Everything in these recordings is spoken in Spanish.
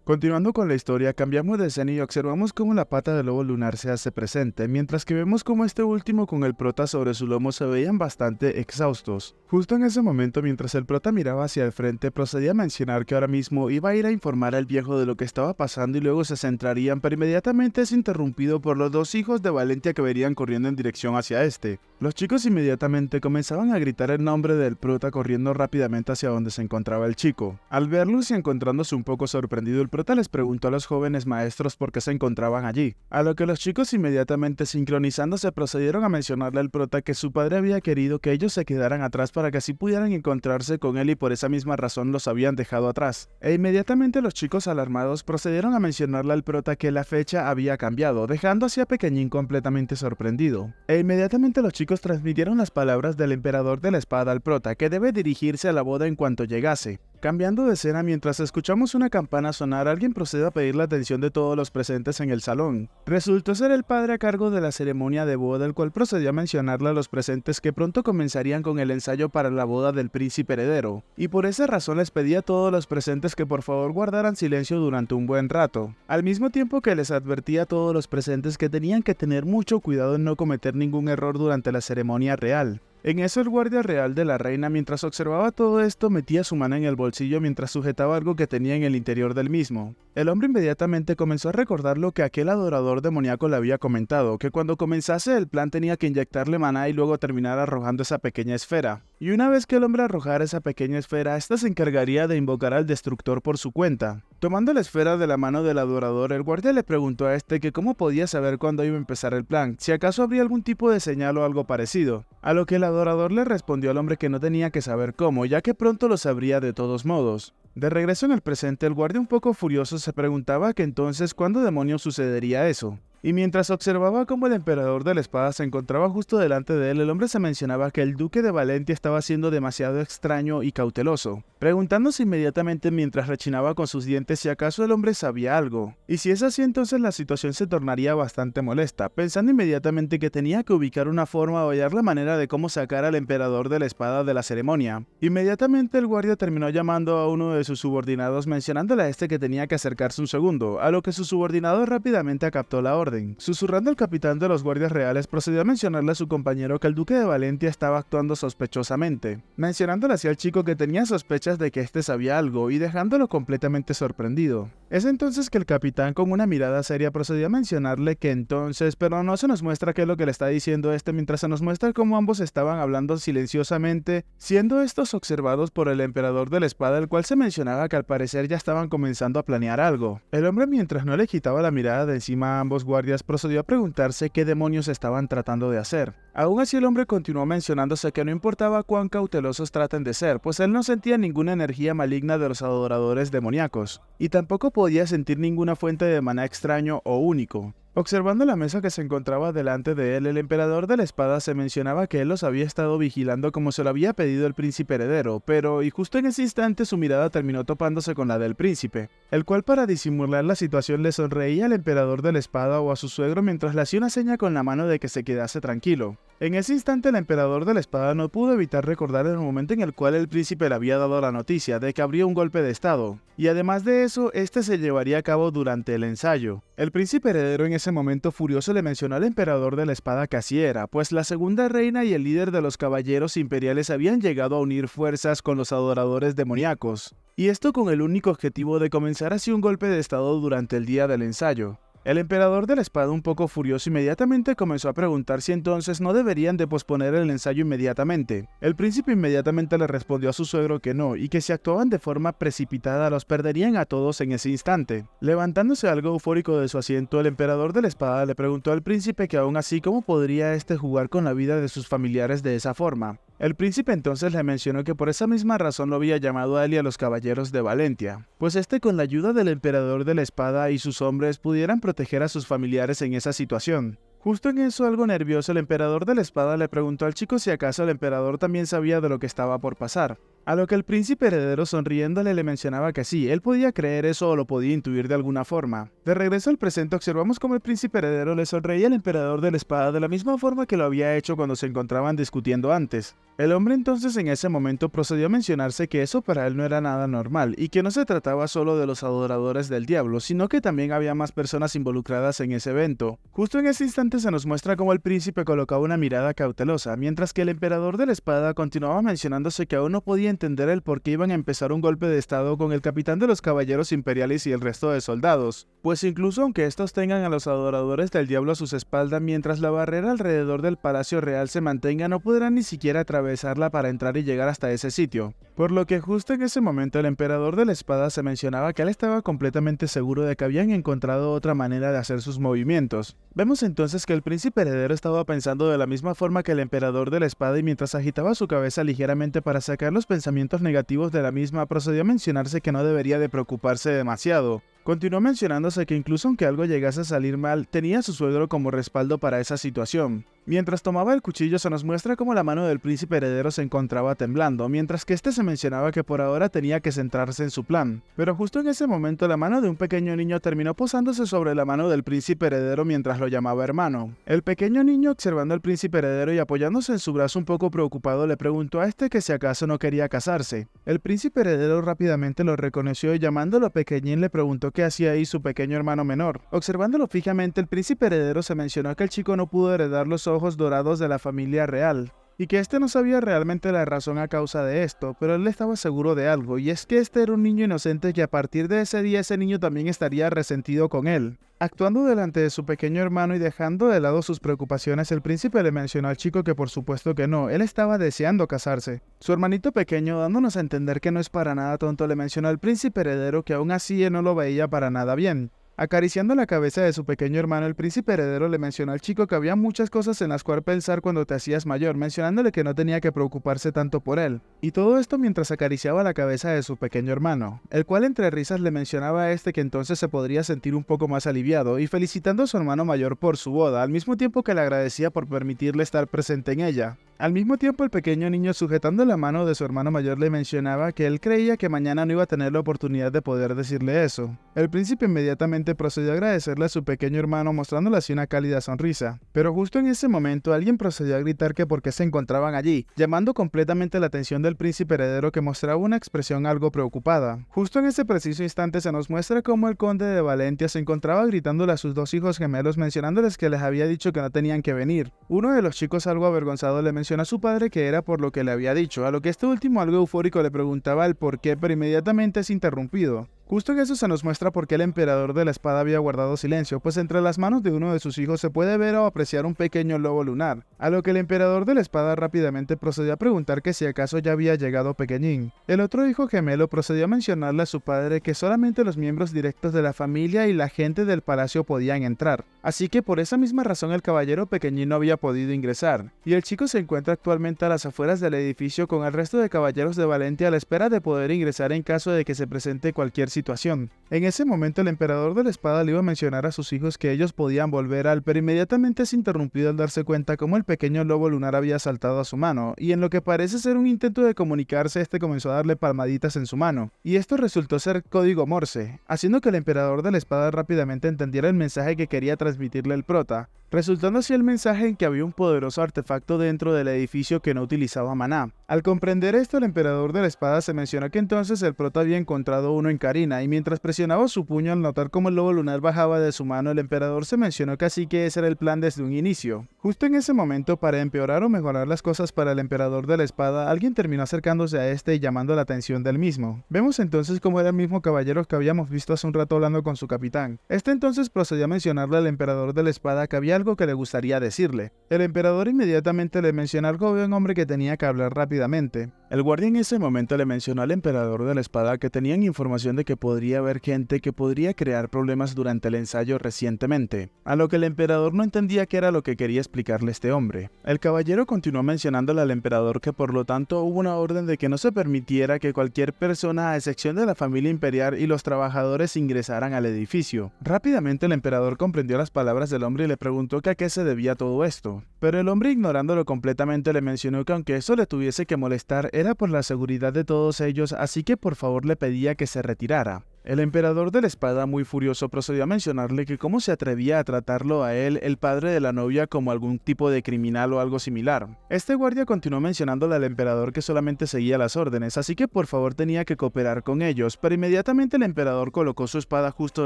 Continuando con la historia, cambiamos de escena y observamos cómo la pata del lobo lunar se hace presente, mientras que vemos cómo este último con el prota sobre su lomo se veían bastante exhaustos. Justo en ese momento, mientras el prota miraba hacia el frente, procedía a mencionar que ahora mismo iba a ir a informar al viejo de lo que estaba pasando y luego se centrarían, pero inmediatamente es interrumpido por los dos hijos de Valentia que venían corriendo en dirección hacia este. Los chicos inmediatamente comenzaban a gritar el nombre del prota corriendo rápidamente hacia donde se encontraba el chico. Al verlos y encontrándose un poco sorprendido, el prota les preguntó a los jóvenes maestros por qué se encontraban allí, a lo que los chicos inmediatamente sincronizándose procedieron a mencionarle al prota que su padre había querido que ellos se quedaran atrás para que así pudieran encontrarse con él y por esa misma razón los habían dejado atrás. E inmediatamente los chicos alarmados procedieron a mencionarle al prota que la fecha había cambiado, dejando así a Pequeñín completamente sorprendido. E inmediatamente los chicos transmitieron las palabras del emperador de la espada al prota que debe dirigirse a la boda en cuanto llegase. Cambiando de escena, mientras escuchamos una campana sonar, alguien procede a pedir la atención de todos los presentes en el salón. Resultó ser el padre a cargo de la ceremonia de boda, el cual procedió a mencionarle a los presentes que pronto comenzarían con el ensayo para la boda del príncipe heredero, y por esa razón les pedía a todos los presentes que por favor guardaran silencio durante un buen rato, al mismo tiempo que les advertía a todos los presentes que tenían que tener mucho cuidado en no cometer ningún error durante la ceremonia real. En eso el guardia real de la reina, mientras observaba todo esto, metía su mano en el bolsillo mientras sujetaba algo que tenía en el interior del mismo. El hombre inmediatamente comenzó a recordar lo que aquel adorador demoníaco le había comentado, que cuando comenzase el plan tenía que inyectarle maná y luego terminar arrojando esa pequeña esfera. Y una vez que el hombre arrojara esa pequeña esfera, ésta se encargaría de invocar al destructor por su cuenta. Tomando la esfera de la mano del adorador, el guardia le preguntó a este que cómo podía saber cuándo iba a empezar el plan, si acaso habría algún tipo de señal o algo parecido. A lo que el adorador le respondió al hombre que no tenía que saber cómo, ya que pronto lo sabría de todos modos. De regreso en el presente, el guardia un poco furioso se preguntaba que entonces cuándo demonios sucedería eso. Y mientras observaba cómo el emperador de la espada se encontraba justo delante de él, el hombre se mencionaba que el duque de Valentia estaba siendo demasiado extraño y cauteloso, preguntándose inmediatamente mientras rechinaba con sus dientes si acaso el hombre sabía algo. Y si es así, entonces la situación se tornaría bastante molesta, pensando inmediatamente que tenía que ubicar una forma o hallar la manera de cómo sacar al emperador de la espada de la ceremonia. Inmediatamente el guardia terminó llamando a uno de sus subordinados mencionándole a este que tenía que acercarse un segundo, a lo que su subordinado rápidamente captó la orden. Susurrando el capitán de los guardias reales procedió a mencionarle a su compañero que el duque de Valentia estaba actuando sospechosamente, mencionándole así al chico que tenía sospechas de que éste sabía algo y dejándolo completamente sorprendido. Es entonces que el capitán con una mirada seria procedió a mencionarle que entonces, pero no se nos muestra qué es lo que le está diciendo mientras se nos muestra cómo ambos estaban hablando silenciosamente, siendo estos observados por el emperador de la espada, el cual se mencionaba que al parecer ya estaban comenzando a planear algo. El hombre, mientras no le quitaba la mirada de encima a ambos guardias, procedió a preguntarse qué demonios estaban tratando de hacer. Aún así el hombre continuó mencionándose que no importaba cuán cautelosos traten de ser, pues él no sentía ninguna energía maligna de los adoradores demoníacos, y tampoco podía sentir ninguna fuente de maná extraño o único. Observando la mesa que se encontraba delante de él, el emperador de la espada se mencionaba que él los había estado vigilando como se lo había pedido el príncipe heredero, y justo en ese instante su mirada terminó topándose con la del príncipe, el cual para disimular la situación le sonreía al emperador de la espada o a su suegro mientras le hacía una seña con la mano de que se quedase tranquilo. En ese instante el emperador de la espada no pudo evitar recordar el momento en el cual el príncipe le había dado la noticia de que habría un golpe de estado, y además de eso, este se llevaría a cabo durante el ensayo. El príncipe heredero en ese momento furioso le mencionó al emperador de la espada que así era, pues la segunda reina y el líder de los caballeros imperiales habían llegado a unir fuerzas con los adoradores demoníacos, y esto con el único objetivo de comenzar así un golpe de estado durante el día del ensayo. El emperador de la espada, un poco furioso, inmediatamente comenzó a preguntar si entonces no deberían de posponer el ensayo inmediatamente. El príncipe inmediatamente le respondió a su suegro que no, y que si actuaban de forma precipitada los perderían a todos en ese instante. Levantándose algo eufórico de su asiento, el emperador de la espada le preguntó al príncipe que aún así cómo podría este jugar con la vida de sus familiares de esa forma. El príncipe entonces le mencionó que por esa misma razón lo había llamado a él y a los caballeros de Valentia, pues con la ayuda del emperador de la espada y sus hombres pudieran proteger a sus familiares en esa situación. Justo en eso, algo nervioso, el emperador de la espada le preguntó al chico si acaso el emperador también sabía de lo que estaba por pasar, a lo que el príncipe heredero sonriéndole le mencionaba que sí, él podía creer eso o lo podía intuir de alguna forma. De regreso al presente observamos cómo el príncipe heredero le sonreía al emperador de la espada de la misma forma que lo había hecho cuando se encontraban discutiendo antes. El hombre entonces en ese momento procedió a mencionarse que eso para él no era nada normal y que no se trataba solo de los adoradores del diablo, sino que también había más personas involucradas en ese evento. Justo en ese instante se nos muestra cómo el príncipe colocaba una mirada cautelosa, mientras que el emperador de la espada continuaba mencionándose que aún no podía entender el por qué iban a empezar un golpe de estado con el capitán de los caballeros imperiales y el resto de soldados, pues incluso aunque estos tengan a los adoradores del diablo a sus espaldas, mientras la barrera alrededor del palacio real se mantenga, no podrán ni siquiera atravesarla para entrar y llegar hasta ese sitio. Por lo que justo en ese momento el emperador de la espada se mencionaba que él estaba completamente seguro de que habían encontrado otra manera de hacer sus movimientos. Vemos entonces que el príncipe heredero estaba pensando de la misma forma que el emperador de la espada y mientras agitaba su cabeza ligeramente para sacar los pensamientos negativos de la misma, procedió a mencionarse que no debería de preocuparse demasiado. Continuó mencionándose que incluso aunque algo llegase a salir mal, tenía a su suegro como respaldo para esa situación. Mientras tomaba el cuchillo se nos muestra cómo la mano del príncipe heredero se encontraba temblando, mientras que este se mencionaba que por ahora tenía que centrarse en su plan. Pero justo en ese momento la mano de un pequeño niño terminó posándose sobre la mano del príncipe heredero mientras lo llamaba hermano. El pequeño niño, observando al príncipe heredero y apoyándose en su brazo un poco preocupado, le preguntó a este que si acaso no quería casarse. El príncipe heredero rápidamente lo reconoció y llamándolo pequeñín le preguntó qué hacía ahí su pequeño hermano menor. Observándolo fijamente, el príncipe heredero se mencionó que el chico no pudo heredar los ojos dorados de la familia real, y que este no sabía realmente la razón a causa de esto, pero él estaba seguro de algo, y es que este era un niño inocente que a partir de ese día ese niño también estaría resentido con él. Actuando delante de su pequeño hermano y dejando de lado sus preocupaciones, el príncipe le mencionó al chico que por supuesto que no, él estaba deseando casarse. Su hermanito pequeño, dándonos a entender que no es para nada tonto, le mencionó al príncipe heredero que aún así él no lo veía para nada bien. Acariciando la cabeza de su pequeño hermano, el príncipe heredero le mencionó al chico que había muchas cosas en las cuales pensar cuando te hacías mayor, mencionándole que no tenía que preocuparse tanto por él. Y todo esto mientras acariciaba la cabeza de su pequeño hermano, el cual entre risas le mencionaba a este que entonces se podría sentir un poco más aliviado y felicitando a su hermano mayor por su boda, al mismo tiempo que le agradecía por permitirle estar presente en ella. Al mismo tiempo, el pequeño niño, sujetando la mano de su hermano mayor, le mencionaba que él creía que mañana no iba a tener la oportunidad de poder decirle eso. El príncipe inmediatamente procedió a agradecerle a su pequeño hermano, mostrándole así una cálida sonrisa. Pero justo en ese momento, alguien procedió a gritar que por qué se encontraban allí, llamando completamente la atención del príncipe heredero, que mostraba una expresión algo preocupada. Justo en ese preciso instante se nos muestra cómo el conde de Valentia se encontraba gritándole a sus dos hijos gemelos, mencionándoles que les había dicho que no tenían que venir. Uno de los chicos, algo avergonzado, le mencionó a su padre que era por lo que le había dicho, a lo que este último, algo eufórico, le preguntaba el por qué, pero inmediatamente es interrumpido. Justo en eso se nos muestra por qué el emperador de la espada había guardado silencio, pues entre las manos de uno de sus hijos se puede ver o apreciar un pequeño lobo lunar, a lo que el emperador de la espada rápidamente procedió a preguntar que si acaso ya había llegado pequeñín. El otro hijo gemelo procedió a mencionarle a su padre que solamente los miembros directos de la familia y la gente del palacio podían entrar, así que por esa misma razón el caballero pequeñín no había podido ingresar, y el chico se encuentra actualmente a las afueras del edificio con el resto de caballeros de Valentia a la espera de poder ingresar en caso de que se presente cualquier situación. En ese momento el emperador de la espada le iba a mencionar a sus hijos que ellos podían volver pero inmediatamente es interrumpido al darse cuenta cómo el pequeño lobo lunar había saltado a su mano, y en lo que parece ser un intento de comunicarse, este comenzó a darle palmaditas en su mano, y esto resultó ser código Morse, haciendo que el emperador de la espada rápidamente entendiera el mensaje que quería transmitirle el prota, resultando así el mensaje en que había un poderoso artefacto dentro del edificio que no utilizaba maná. Al comprender esto, el emperador de la espada se mencionó que entonces el prota había encontrado uno en Karina, y mientras presionaba su puño al notar cómo el lobo lunar bajaba de su mano, el emperador se mencionó que así que ese era el plan desde un inicio. Justo en ese momento, para empeorar o mejorar las cosas para el emperador de la espada, alguien terminó acercándose a este y llamando la atención del mismo. Vemos entonces cómo era el mismo caballero que habíamos visto hace un rato hablando con su capitán. Este entonces procedió a mencionarle al emperador de la espada que había algo que le gustaría decirle. El emperador inmediatamente le mencionó al joven hombre que tenía que hablar rápidamente. El guardia en ese momento le mencionó al emperador de la espada que tenían información de que podría haber gente que podría crear problemas durante el ensayo recientemente, a lo que el emperador no entendía qué era lo que quería explicarle este hombre. El caballero continuó mencionándole al emperador que por lo tanto hubo una orden de que no se permitiera que cualquier persona, a excepción de la familia imperial y los trabajadores, ingresaran al edificio. Rápidamente el emperador comprendió las palabras del hombre y le preguntó que a qué se debía todo esto, pero el hombre, ignorándolo completamente, le mencionó que aunque eso le tuviese que molestar, era por la seguridad de todos ellos, así que por favor le pedía que se retirara. El emperador de la espada, muy furioso, procedió a mencionarle que cómo se atrevía a tratarlo a él, el padre de la novia, como algún tipo de criminal o algo similar. Este guardia continuó mencionándole al emperador que solamente seguía las órdenes, así que por favor tenía que cooperar con ellos, pero inmediatamente el emperador colocó su espada justo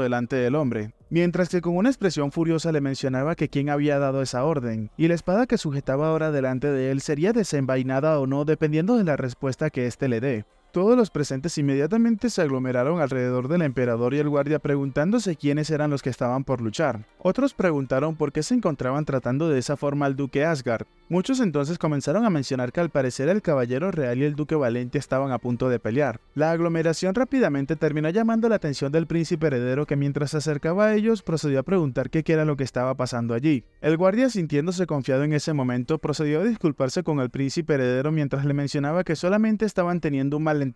delante del hombre, mientras que con una expresión furiosa le mencionaba que quién había dado esa orden, y la espada que sujetaba ahora delante de él sería desenvainada o no dependiendo de la respuesta que éste le dé. Todos los presentes inmediatamente se aglomeraron alrededor del emperador y el guardia preguntándose quiénes eran los que estaban por luchar. Otros preguntaron por qué se encontraban tratando de esa forma al duque Asgard. Muchos entonces comenzaron a mencionar que al parecer el caballero real y el duque Valentia estaban a punto de pelear. La aglomeración rápidamente terminó llamando la atención del príncipe heredero, que mientras se acercaba a ellos procedió a preguntar qué era lo que estaba pasando allí. El guardia, sintiéndose confiado en ese momento, procedió a disculparse con el príncipe heredero mientras le mencionaba que solamente estaban teniendo un malentendido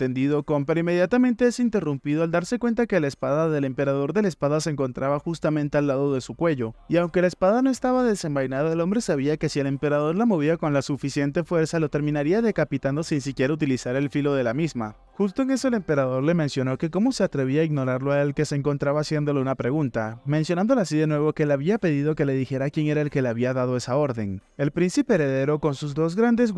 pero inmediatamente es interrumpido al darse cuenta que la espada del emperador de la espada se encontraba justamente al lado de su cuello, y aunque la espada no estaba desenvainada, el hombre sabía que si el emperador la movía con la suficiente fuerza lo terminaría decapitando sin siquiera utilizar el filo de la misma. Justo en eso el emperador le mencionó que cómo se atrevía a ignorarlo a él, que se encontraba haciéndole una pregunta, mencionándole así de nuevo que le había pedido que le dijera quién era el que le había dado esa orden. El príncipe heredero, con sus dos grandes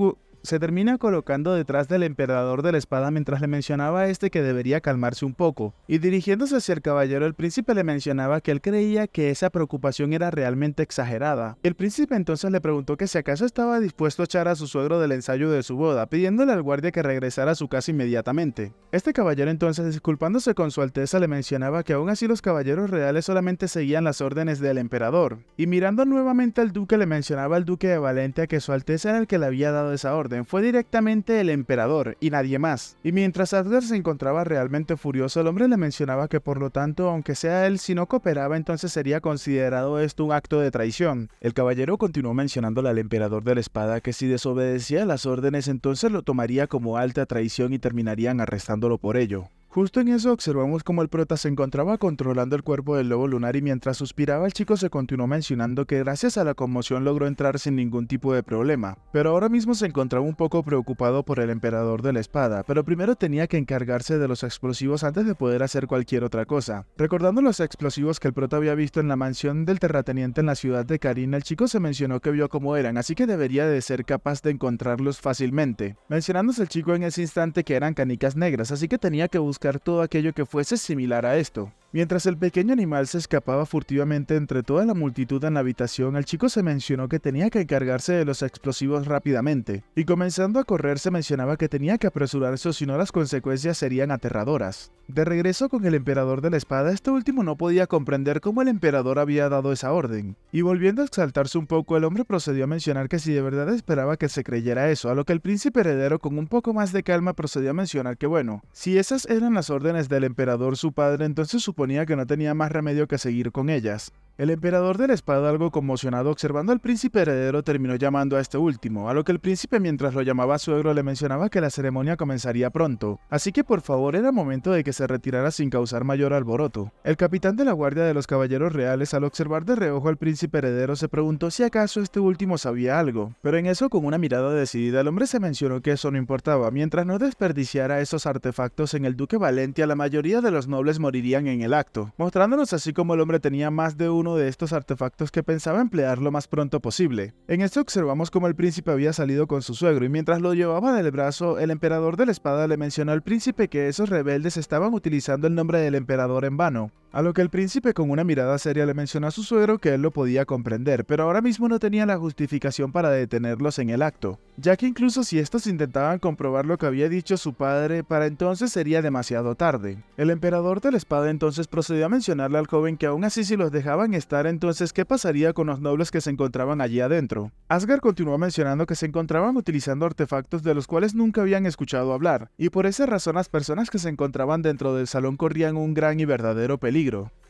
se termina colocando detrás del emperador de la espada mientras le mencionaba a este que debería calmarse un poco, y dirigiéndose hacia el caballero, el príncipe le mencionaba que él creía que esa preocupación era realmente exagerada. El príncipe entonces le preguntó que si acaso estaba dispuesto a echar a su suegro del ensayo de su boda, pidiéndole al guardia que regresara a su casa inmediatamente. Este caballero entonces, disculpándose con su alteza, le mencionaba que aún así los caballeros reales solamente seguían las órdenes del emperador, y mirando nuevamente al duque le mencionaba al duque de Valentia que su alteza era el que le había dado esa orden. Fue directamente el emperador y nadie más. Y mientras Asgard se encontraba realmente furioso, el hombre le mencionaba que por lo tanto, aunque sea él, si no cooperaba, entonces sería considerado esto un acto de traición. El caballero continuó mencionándole al emperador de la espada que si desobedecía las órdenes, entonces lo tomaría como alta traición y terminarían arrestándolo por ello. Justo en eso observamos como el prota se encontraba controlando el cuerpo del lobo lunar, y mientras suspiraba el chico se continuó mencionando que gracias a la conmoción logró entrar sin ningún tipo de problema, pero ahora mismo se encontraba un poco preocupado por el emperador de la espada, pero primero tenía que encargarse de los explosivos antes de poder hacer cualquier otra cosa. Recordando los explosivos que el prota había visto en la mansión del terrateniente en la ciudad de Carín, el chico se mencionó que vio cómo eran, así que debería de ser capaz de encontrarlos fácilmente, mencionándose el chico en ese instante que eran canicas negras, así que tenía que buscar todo aquello que fuese similar a esto. Mientras el pequeño animal se escapaba furtivamente entre toda la multitud en la habitación, el chico se mencionó que tenía que encargarse de los explosivos rápidamente, y comenzando a correr se mencionaba que tenía que apresurarse o si no las consecuencias serían aterradoras. De regreso con el emperador de la espada, este último no podía comprender cómo el emperador había dado esa orden, y volviendo a exaltarse un poco, el hombre procedió a mencionar que si de verdad esperaba que se creyera eso, a lo que el príncipe heredero con un poco más de calma procedió a mencionar que bueno, si esas eran las órdenes del emperador su padre, entonces suponía que no tenía más remedio que seguir con ellas. El emperador de la espada, algo conmocionado observando al príncipe heredero, terminó llamando a este último, a lo que el príncipe, mientras lo llamaba suegro, le mencionaba que la ceremonia comenzaría pronto, así que por favor era momento de que se retirara sin causar mayor alboroto. El capitán de la guardia de los caballeros reales, al observar de reojo al príncipe heredero, se preguntó si acaso este último sabía algo, pero en eso, con una mirada decidida, el hombre se mencionó que eso no importaba, mientras no desperdiciara esos artefactos en el duque Valentia, la mayoría de los nobles morirían en el acto, mostrándonos así como el hombre tenía más de uno de estos artefactos que pensaba emplear lo más pronto posible. En esto observamos como el príncipe había salido con su suegro, y mientras lo llevaba del brazo, el emperador de la espada le mencionó al príncipe que esos rebeldes estaban utilizando el nombre del emperador en vano, a lo que el príncipe con una mirada seria le mencionó a su suegro que él lo podía comprender, pero ahora mismo no tenía la justificación para detenerlos en el acto, ya que incluso si estos intentaban comprobar lo que había dicho su padre, para entonces sería demasiado tarde. El emperador de la espada entonces procedió a mencionarle al joven que aún así si los dejaban estar, entonces ¿qué pasaría con los nobles que se encontraban allí adentro? Asgard continuó mencionando que se encontraban utilizando artefactos de los cuales nunca habían escuchado hablar, y por esa razón las personas que se encontraban dentro del salón corrían un gran y verdadero peligro.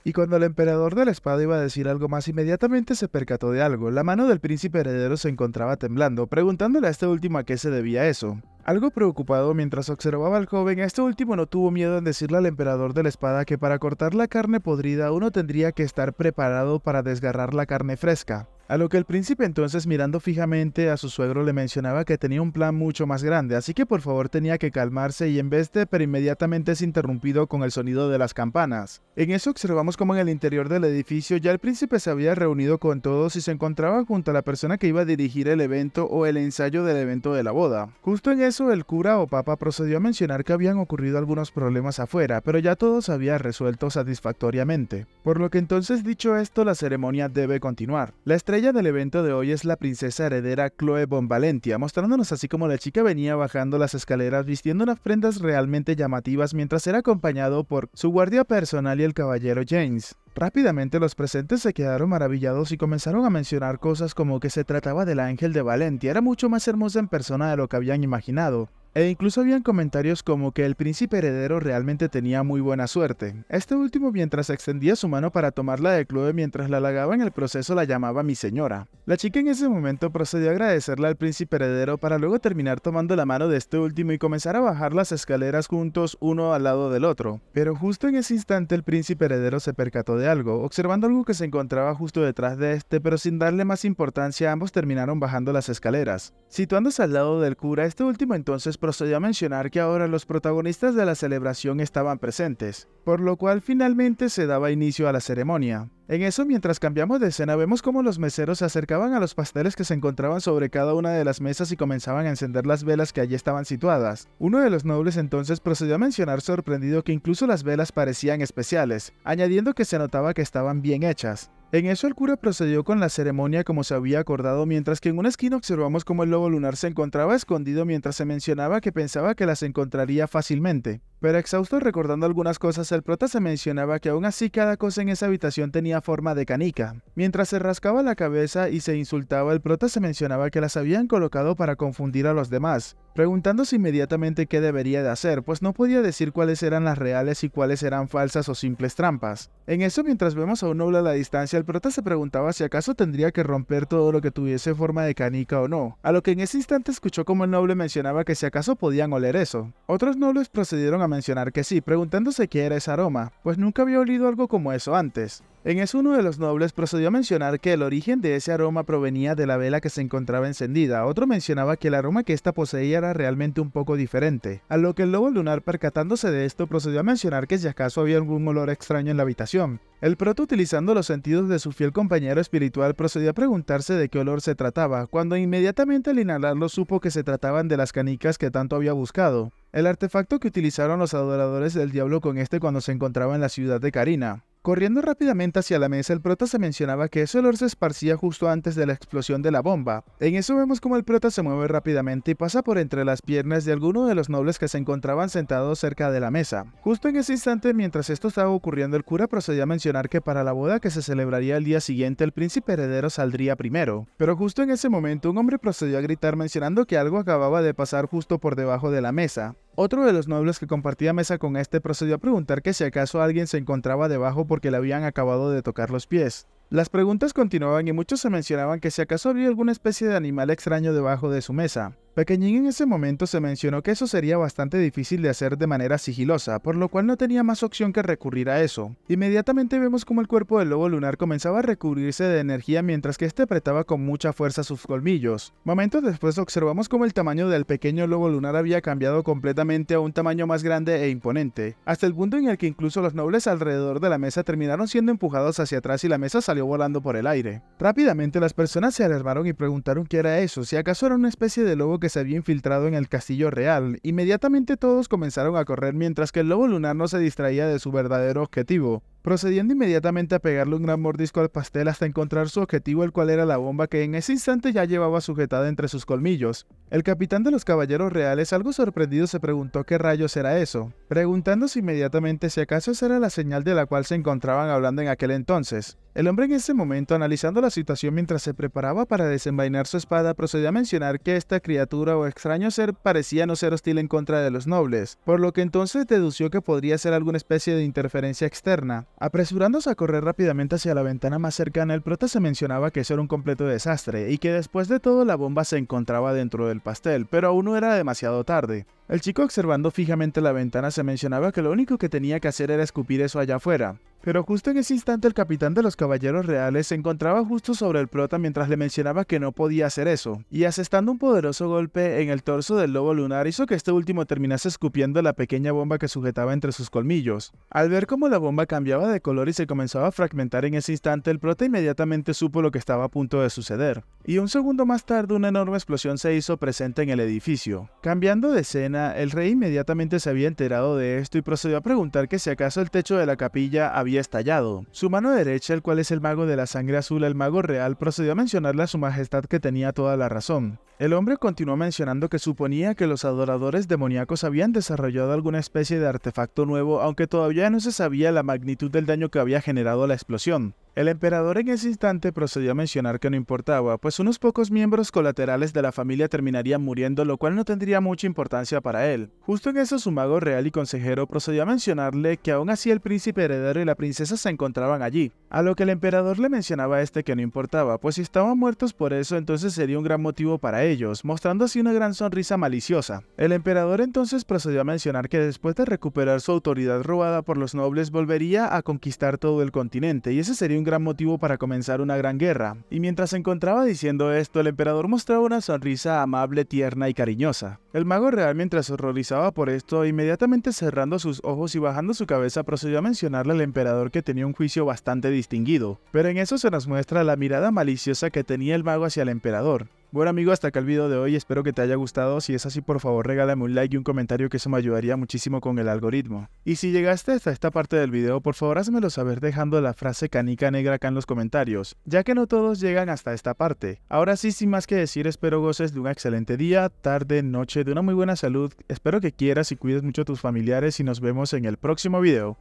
Y cuando el emperador de la espada iba a decir algo más, inmediatamente se percató de algo. La mano del príncipe heredero se encontraba temblando, preguntándole a este último a qué se debía eso. Algo preocupado mientras observaba al joven, este último no tuvo miedo en decirle al emperador de la espada que para cortar la carne podrida uno tendría que estar preparado para desgarrar la carne fresca. A lo que el príncipe entonces, mirando fijamente a su suegro, le mencionaba que tenía un plan mucho más grande, así que por favor tenía que calmarse, y en vez de, pero inmediatamente es interrumpido con el sonido de las campanas. En eso observamos como en el interior del edificio ya el príncipe se había reunido con todos y se encontraba junto a la persona que iba a dirigir el evento o el ensayo del evento de la boda. Justo en eso el cura o papa procedió a mencionar que habían ocurrido algunos problemas afuera, pero ya todo se había resuelto satisfactoriamente. Por lo que entonces, dicho esto, la ceremonia debe continuar. La estrella del evento de hoy es la princesa heredera Chloe Bonvalentia, mostrándonos así como la chica venía bajando las escaleras vistiendo unas prendas realmente llamativas mientras era acompañado por su guardia personal y el caballero James. Rápidamente los presentes se quedaron maravillados y comenzaron a mencionar cosas como que se trataba del ángel de Valentia, era mucho más hermosa en persona de lo que habían imaginado. E incluso habían comentarios como que el príncipe heredero realmente tenía muy buena suerte. Este último, mientras extendía su mano para tomarla de Chloe mientras la halagaba en el proceso, la llamaba mi señora. La chica en ese momento procedió a agradecerle al príncipe heredero para luego terminar tomando la mano de este último y comenzar a bajar las escaleras juntos uno al lado del otro. Pero justo en ese instante el príncipe heredero se percató de algo, observando algo que se encontraba justo detrás de este, pero sin darle más importancia ambos terminaron bajando las escaleras. Situándose al lado del cura, este último entonces procedió a mencionar que ahora los protagonistas de la celebración estaban presentes, por lo cual finalmente se daba inicio a la ceremonia. En eso, mientras cambiamos de escena, vemos cómo los meseros se acercaban a los pasteles que se encontraban sobre cada una de las mesas y comenzaban a encender las velas que allí estaban situadas. Uno de los nobles entonces procedió a mencionar sorprendido que incluso las velas parecían especiales, añadiendo que se notaba que estaban bien hechas. En eso el cura procedió con la ceremonia como se había acordado, mientras que en una esquina observamos cómo el lobo lunar se encontraba escondido mientras se mencionaba que pensaba que las encontraría fácilmente. Pero exhausto recordando algunas cosas, el prota se mencionaba que aún así cada cosa en esa habitación tenía forma de canica. Mientras se rascaba la cabeza y se insultaba, el prota se mencionaba que las habían colocado para confundir a los demás, preguntándose inmediatamente qué debería de hacer, pues no podía decir cuáles eran las reales y cuáles eran falsas o simples trampas. En eso, mientras vemos a un noble a la distancia, el prota se preguntaba si acaso tendría que romper todo lo que tuviese forma de canica o no, a lo que en ese instante escuchó como el noble mencionaba que si acaso podían oler eso. Otros nobles procedieron a mencionar que sí, preguntándose qué era ese aroma, pues nunca había olido algo como eso antes. En eso uno de los nobles procedió a mencionar que el origen de ese aroma provenía de la vela que se encontraba encendida. Otro mencionaba que el aroma que ésta poseía era realmente un poco diferente, a lo que el lobo lunar, percatándose de esto, procedió a mencionar que si acaso había algún olor extraño en la habitación. El prota, utilizando los sentidos de su fiel compañero espiritual, procedió a preguntarse de qué olor se trataba, cuando inmediatamente al inhalarlo supo que se trataban de las canicas que tanto había buscado, el artefacto que utilizaron los adoradores del diablo con este cuando se encontraba en la ciudad de Carina. Corriendo rápidamente hacia la mesa, el prota se mencionaba que ese olor se esparcía justo antes de la explosión de la bomba. En eso vemos como el prota se mueve rápidamente y pasa por entre las piernas de alguno de los nobles que se encontraban sentados cerca de la mesa. Justo en ese instante, mientras esto estaba ocurriendo, el cura procedió a mencionar que para la boda que se celebraría el día siguiente, el príncipe heredero saldría primero. Pero justo en ese momento, un hombre procedió a gritar mencionando que algo acababa de pasar justo por debajo de la mesa. Otro de los nobles que compartía mesa con este procedió a preguntar que si acaso alguien se encontraba debajo porque le habían acabado de tocar los pies. Las preguntas continuaban y muchos se mencionaban que si acaso había alguna especie de animal extraño debajo de su mesa. Pequeñín en ese momento se mencionó que eso sería bastante difícil de hacer de manera sigilosa, por lo cual no tenía más opción que recurrir a eso. Inmediatamente vemos como el cuerpo del lobo lunar comenzaba a recubrirse de energía mientras que este apretaba con mucha fuerza sus colmillos. Momentos después observamos como el tamaño del pequeño lobo lunar había cambiado completamente a un tamaño más grande e imponente, hasta el punto en el que incluso los nobles alrededor de la mesa terminaron siendo empujados hacia atrás y la mesa salió volando por el aire. Rápidamente las personas se alarmaron y preguntaron qué era eso, si acaso era una especie de lobo que se había infiltrado en el castillo real. Inmediatamente todos comenzaron a correr mientras que el lobo lunar no se distraía de su verdadero objetivo, procediendo inmediatamente a pegarle un gran mordisco al pastel hasta encontrar su objetivo, el cual era la bomba que en ese instante ya llevaba sujetada entre sus colmillos. El capitán de los caballeros reales, algo sorprendido, se preguntó qué rayos era eso, preguntándose inmediatamente si acaso esa era la señal de la cual se encontraban hablando en aquel entonces. El hombre en ese momento, analizando la situación mientras se preparaba para desenvainar su espada, procedió a mencionar que esta criatura o extraño ser parecía no ser hostil en contra de los nobles, por lo que entonces dedució que podría ser alguna especie de interferencia externa. Apresurándose a correr rápidamente hacia la ventana más cercana, el prota se mencionaba que eso era un completo desastre y que después de todo la bomba se encontraba dentro del pastel, pero aún no era demasiado tarde. El chico, observando fijamente la ventana, se mencionaba que lo único que tenía que hacer era escupir eso allá afuera. Pero justo en ese instante el capitán de los caballeros reales se encontraba justo sobre el prota mientras le mencionaba que no podía hacer eso, y asestando un poderoso golpe en el torso del lobo lunar hizo que este último terminase escupiendo la pequeña bomba que sujetaba entre sus colmillos. Al ver cómo la bomba cambiaba de color y se comenzaba a fragmentar en ese instante, el prota inmediatamente supo lo que estaba a punto de suceder, y un segundo más tarde una enorme explosión se hizo presente en el edificio. Cambiando de escena, el rey inmediatamente se había enterado de esto y procedió a preguntar que si acaso el techo de la capilla había estallado. Su mano derecha, el cual es el mago de la sangre azul, el mago real, procedió a mencionarle a su majestad que tenía toda la razón. El hombre continuó mencionando que suponía que los adoradores demoníacos habían desarrollado alguna especie de artefacto nuevo, aunque todavía no se sabía la magnitud del daño que había generado la explosión. El emperador en ese instante procedió a mencionar que no importaba, pues unos pocos miembros colaterales de la familia terminarían muriendo, lo cual no tendría mucha importancia para él. Justo en eso su mago real y consejero procedió a mencionarle que aún así el príncipe heredero y la princesa se encontraban allí, a lo que el emperador le mencionaba a este que no importaba, pues si estaban muertos por eso entonces sería un gran motivo para ellos, mostrando así una gran sonrisa maliciosa. El emperador entonces procedió a mencionar que después de recuperar su autoridad robada por los nobles volvería a conquistar todo el continente, y ese sería un gran motivo para comenzar una gran guerra. Y mientras se encontraba diciendo esto, el emperador mostraba una sonrisa amable, tierna y cariñosa. El mago real, mientras se horrorizaba por esto, inmediatamente cerrando sus ojos y bajando su cabeza, procedió a mencionarle al emperador que tenía un juicio bastante distinguido. Pero en eso se nos muestra la mirada maliciosa que tenía el mago hacia el emperador. Bueno amigo, hasta acá el video de hoy, espero que te haya gustado. Si es así, por favor regálame un like y un comentario, que eso me ayudaría muchísimo con el algoritmo. Y si llegaste hasta esta parte del video, por favor házmelo saber dejando la frase canica negra acá en los comentarios, ya que no todos llegan hasta esta parte. Ahora sí, sin más que decir, espero goces de un excelente día, tarde, noche, de una muy buena salud. Espero que quieras y cuides mucho a tus familiares y nos vemos en el próximo video.